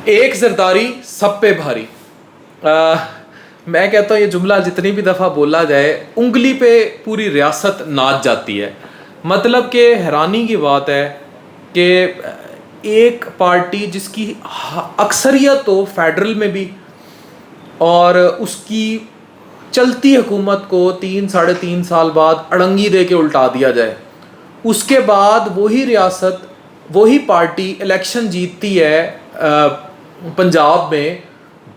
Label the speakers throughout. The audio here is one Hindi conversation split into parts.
Speaker 1: एक जरदारी सब पे भारी। मैं कहता हूँ ये जुमला जितनी भी दफ़ा बोला जाए उंगली पे पूरी रियासत नाच जाती है। मतलब कि हैरानी की बात है कि एक पार्टी जिसकी अक्सरियत हो फेडरल में भी, और उसकी चलती हुकूमत को 3 साढ़े 3 साल बाद अड़ंगी दे के उल्टा दिया जाए, उसके बाद वही रियासत वही पार्टी इलेक्शन जीतती है पंजाब में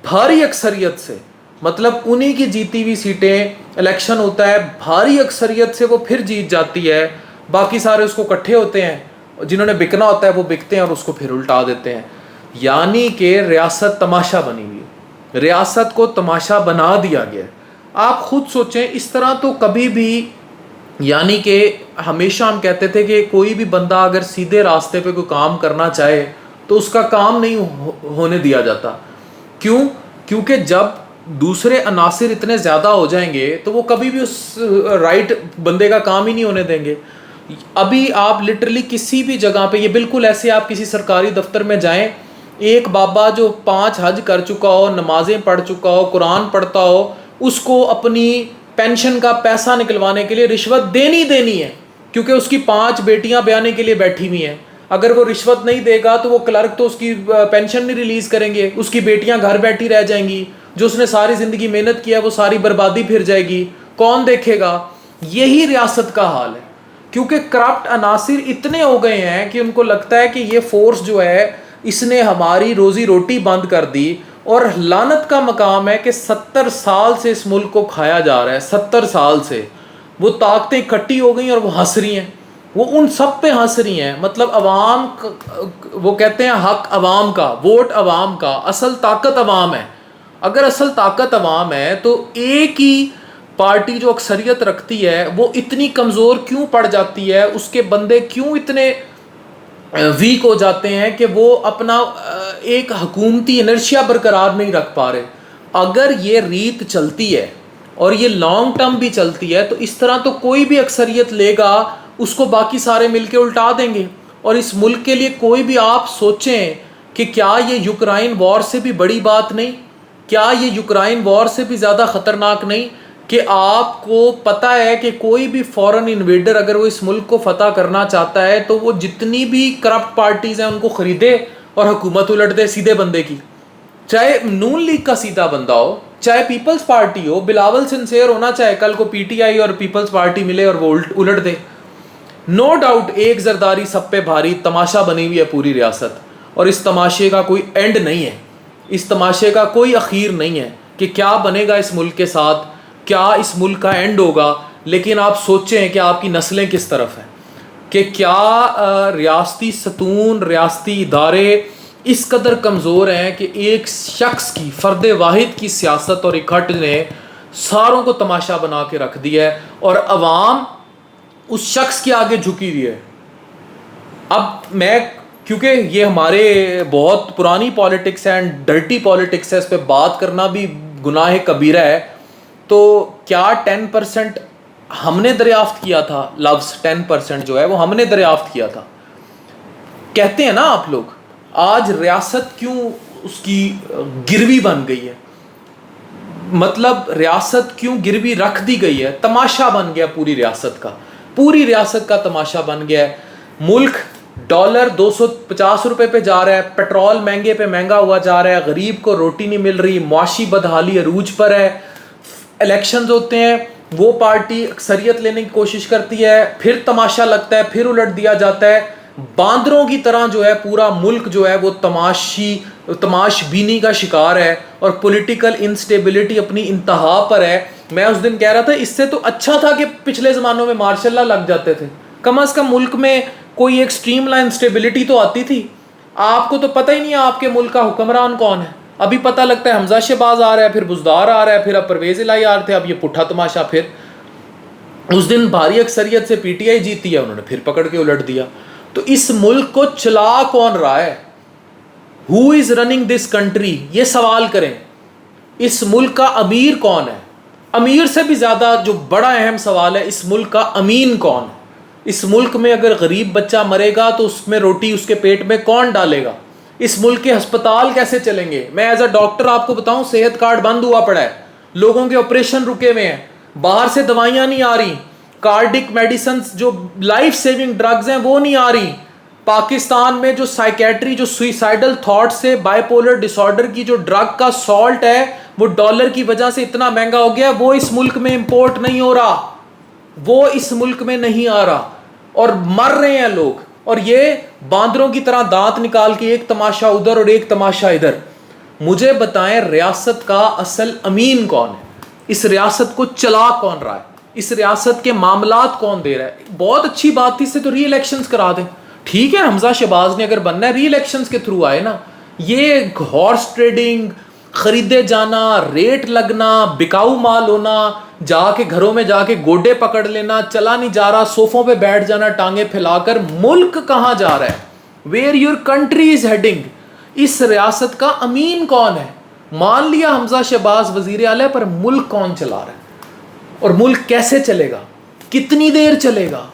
Speaker 1: भारी अक्सरियत से। मतलब उन्हीं की जीती हुई सीटें, इलेक्शन होता है भारी अक्सरियत से वो फिर जीत जाती है, बाकी सारे उसको इकट्ठे होते हैं, जिन्होंने बिकना होता है वो बिकते हैं और उसको फिर उल्टा देते हैं। यानी कि रियासत तमाशा बनी हुई है, रियासत को तमाशा बना दिया गया। आप खुद सोचें, इस तरह तो कभी भी, यानी कि हमेशा हम कहते थे कि कोई भी बंदा अगर सीधे रास्ते पे कोई काम करना चाहे तो उसका काम नहीं होने दिया जाता। क्यों? क्योंकि जब दूसरे अनासिर इतने ज़्यादा हो जाएंगे तो वो कभी भी उस राइट बंदे का काम ही नहीं होने देंगे। अभी आप लिटरली किसी भी जगह पे, ये बिल्कुल ऐसे आप किसी सरकारी दफ्तर में जाएं, एक बाबा जो 5 हज कर चुका हो, नमाजें पढ़ चुका हो, कुरान पढ़ता हो, उसको अपनी पेंशन का पैसा निकलवाने के लिए रिश्वत देनी है, क्योंकि उसकी 5 बेटियां ब्याने के लिए बैठी हुई हैं। अगर वो रिश्वत नहीं देगा तो वो क्लर्क तो उसकी पेंशन नहीं रिलीज करेंगे, उसकी बेटियां घर बैठी रह जाएंगी, जो उसने सारी जिंदगी मेहनत किया वो सारी बर्बादी फिर जाएगी, कौन देखेगा? यही रियासत का हाल है, क्योंकि करप्ट अनासिर इतने हो गए हैं कि उनको लगता है कि ये फोर्स जो है इसने हमारी रोजी रोटी बंद कर दी। और लानत का मकाम है कि 70 साल से इस मुल्क को खाया जा रहा है, 70 साल से वो ताकतें इकट्ठी हो गई और वो हंस रही हैं, वो उन सब पे हंस रही हैं। मतलब अवाम, वो कहते हैं हक अवाम का, वोट अवाम का, असल ताकत अवाम है। अगर असल ताकत अवाम है तो एक ही पार्टी जो अक्सरियत रखती है वो इतनी कमज़ोर क्यों पड़ जाती है, उसके बंदे क्यों इतने वीक हो जाते हैं कि वो अपना एक हुकूमती इनर्शिया बरकरार नहीं रख पा रहे। अगर ये रीत चलती है और ये लॉन्ग टर्म भी चलती है तो इस तरह तो कोई भी अक्सरियत लेगा उसको बाकी सारे मिलके उल्टा देंगे। और इस मुल्क के लिए कोई भी आप सोचें कि क्या ये यूक्रेन वॉर से भी बड़ी बात नहीं, क्या ये यूक्रेन वॉर से भी ज़्यादा ख़तरनाक नहीं कि आपको पता है कि कोई भी फॉरेन इन्वेडर अगर वो इस मुल्क को फतह करना चाहता है तो वो जितनी भी करप्ट पार्टीज़ हैं उनको ख़रीदे और हुकूमत उलट दे सीधे बंदे की, चाहे नून लीग का सीधा बंदा हो, चाहे पीपल्स पार्टी हो, बिलावल सिंसेयर होना, चाहे कल को पीटीआई और पीपल्स पार्टी मिले और वो उलट दे। नो डाउट एक जरदारी सब पे भारी तमाशा बनी हुई है पूरी रियासत, और इस तमाशे का कोई एंड नहीं है, इस तमाशे का कोई अखीर नहीं है कि क्या बनेगा इस मुल्क के साथ, क्या इस मुल्क का एंड होगा। लेकिन आप सोचें कि आपकी नस्लें किस तरफ हैं, कि क्या रियासती सतून, रियासती इदारे इस कदर कमज़ोर हैं कि एक शख्स की, फ़र्द वाहिद की सियासत और इकट्ठ ने सारों को तमाशा बना के रख दिया है और अवाम उस शख्स के आगे झुकी हुई है। अब मैं, क्योंकि ये हमारे बहुत पुरानी पॉलिटिक्स है एंड डर्टी पॉलिटिक्स है, इस पर बात करना भी गुनाह कबीरा है, तो क्या 10% हमने दरियाफ्त किया था? लफ्ज़ 10% जो है वो हमने दरियाफ्त किया था। कहते हैं ना आप लोग, आज रियासत क्यों उसकी गिरवी बन गई है, मतलब रियासत क्यों गिरवी रख दी गई है, तमाशा बन गया पूरी रियासत का, पूरी रियासत का तमाशा बन गया है। मुल्क डॉलर 250 रुपए पे जा रहा है, पेट्रोल महंगे पे महंगा हुआ जा रहा है, गरीब को रोटी नहीं मिल रही, मुआशी बदहाली अरूज पर है। इलेक्शंस होते हैं, वो पार्टी अक्सरियत लेने की कोशिश करती है, फिर तमाशा लगता है, फिर उलट दिया जाता है। बांदरों की तरह जो है पूरा मुल्क जो है वो तमाशबीनी का शिकार है और पॉलिटिकल इंस्टेबिलिटी अपनी इंतहा पर है। मैं उस दिन कह रहा था इससे तो अच्छा था कि पिछले ज़मानों में मार्शल लॉ लग जाते थे, कम अज़ कम मुल्क में कोई एक स्ट्रीमलाइन स्टेबिलिटी तो आती थी। आपको तो पता ही नहीं है आपके मुल्क का हुक्मरान कौन है। अभी पता लगता है हमजा शहबाज आ रहा है, फिर बुज़दार आ रहा है, फिर अब परवेज़ इलाही आ रहे थे, अब ये पुट्ठा तमाशा। फिर उस दिन भारी अक्सरियत से पीटीआई जीती है, उन्होंने फिर पकड़ के उलट दिया। तो इस मुल्क को चला कौन रहा है? Who is running this country? ये सवाल करें। इस मुल्क का अमीर कौन है? अमीर से भी ज़्यादा जो बड़ा अहम सवाल है, इस मुल्क का अमीन कौन है? इस मुल्क में अगर गरीब बच्चा मरेगा तो उसमें रोटी उसके पेट में कौन डालेगा? इस मुल्क के अस्पताल कैसे चलेंगे? मैं एज अ डॉक्टर आपको बताऊं, सेहत कार्ड बंद हुआ पड़ा है, लोगों के ऑपरेशन रुके हुए हैं, बाहर से दवाइयां नहीं आ रही, कार्डिक मेडिसिन जो लाइफ सेविंग ड्रग्स हैं वो नहीं आ रही। पाकिस्तान में जो साइकेट्री, जो सुइसाइडल थॉट से बाइपोलर डिसऑर्डर की जो ड्रग का सॉल्ट है वो डॉलर की वजह से इतना महंगा हो गया, वो इस मुल्क में इंपोर्ट नहीं हो रहा, वो इस मुल्क में नहीं आ रहा, और मर रहे हैं लोग। और ये बांदरों की तरह दांत निकाल के एक तमाशा उधर और एक तमाशा इधर। मुझे बताएं, रियासत का असल अमीन कौन है? इस रियासत को चला कौन रहा है? इस रियासत के मामलात कौन दे रहा है? बहुत अच्छी बात थी, इससे तो री इलेक्शंस करा दें। ठीक है, हमजा शहबाज ने अगर बनना है री इलेक्शंस के थ्रू आए ना। ये हॉर्स ट्रेडिंग, खरीदे जाना, रेट लगना, बिकाऊ माल होना, जाके घरों में जाके गोडे पकड़ लेना, चला नहीं जा रहा, सोफों पे बैठ जाना टांगे फैलाकर, मुल्क कहां जा रहा है? Where your country is heading? इस रियासत का अमीन कौन है? मान लिया हमजा शहबाज वजीर आला, पर मुल्क कौन चला रहा है? और मुल्क कैसे चलेगा? कितनी देर चलेगा?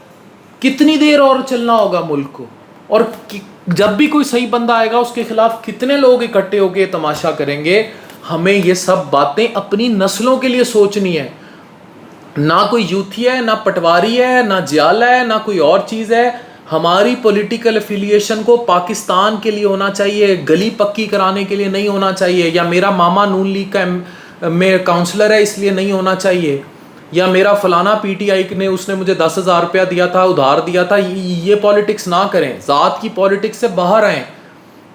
Speaker 1: कितनी देर और चलना होगा मुल्क को? और जब भी कोई सही बंदा आएगा उसके खिलाफ कितने लोग इकट्ठे होकर तमाशा करेंगे? हमें ये सब बातें अपनी नस्लों के लिए सोचनी है। ना कोई यूथी है, ना पटवारी है, ना जियाला है, ना कोई और चीज़ है। हमारी पॉलिटिकल एफिलिएशन को पाकिस्तान के लिए होना चाहिए, गली पक्की कराने के लिए नहीं होना चाहिए, या मेरा मामा नून लीग का में काउंसलर है इसलिए नहीं होना चाहिए, या मेरा फलाना पीटीआई ने उसने मुझे 10,000 रुपया दिया था, उधार दिया था। ये पॉलिटिक्स ना करें, ज़ात की पॉलिटिक्स से बाहर आएँ,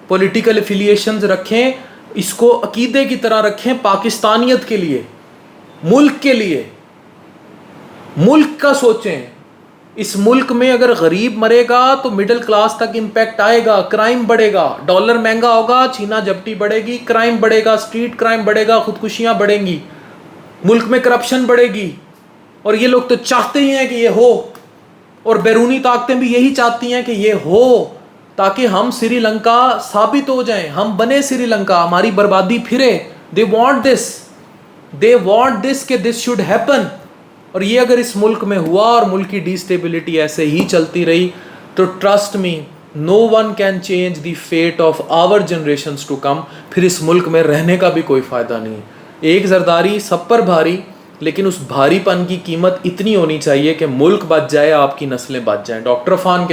Speaker 1: पॉलिटिकल एफिलिएशंस रखें, इसको अकीदे की तरह रखें, पाकिस्तानियत के लिए, मुल्क के लिए, मुल्क का सोचें। इस मुल्क में अगर गरीब मरेगा तो मिडिल क्लास तक इंपैक्ट आएगा, क्राइम बढ़ेगा, डॉलर महंगा होगा, छीना झपटी बढ़ेगी, क्राइम बढ़ेगा, स्ट्रीट क्राइम बढ़ेगा, खुदकुशियां बढ़ेंगी, मुल्क में करप्शन बढ़ेगी। और ये लोग तो चाहते ही हैं कि ये हो, और बैरूनी ताकतें भी यही चाहती हैं कि ये हो, ताकि हम श्रीलंका साबित हो जाएं, हम बने श्रीलंका, हमारी बर्बादी फिरे। दे वांट दिस कि दिस शुड हैपन। और ये अगर इस मुल्क में हुआ और मुल्क की डिस्टेबिलिटी ऐसे ही चलती रही तो trust me, no one can change the fate of our generations to come. फिर इस मुल्क में रहने का भी कोई फ़ायदा नहीं। एक जरदारी सब पर भारी, लेकिन उस भारीपन की कीमत इतनी होनी चाहिए कि मुल्क बच जाए, आपकी नस्लें बच जाएं। डॉक्टर अफान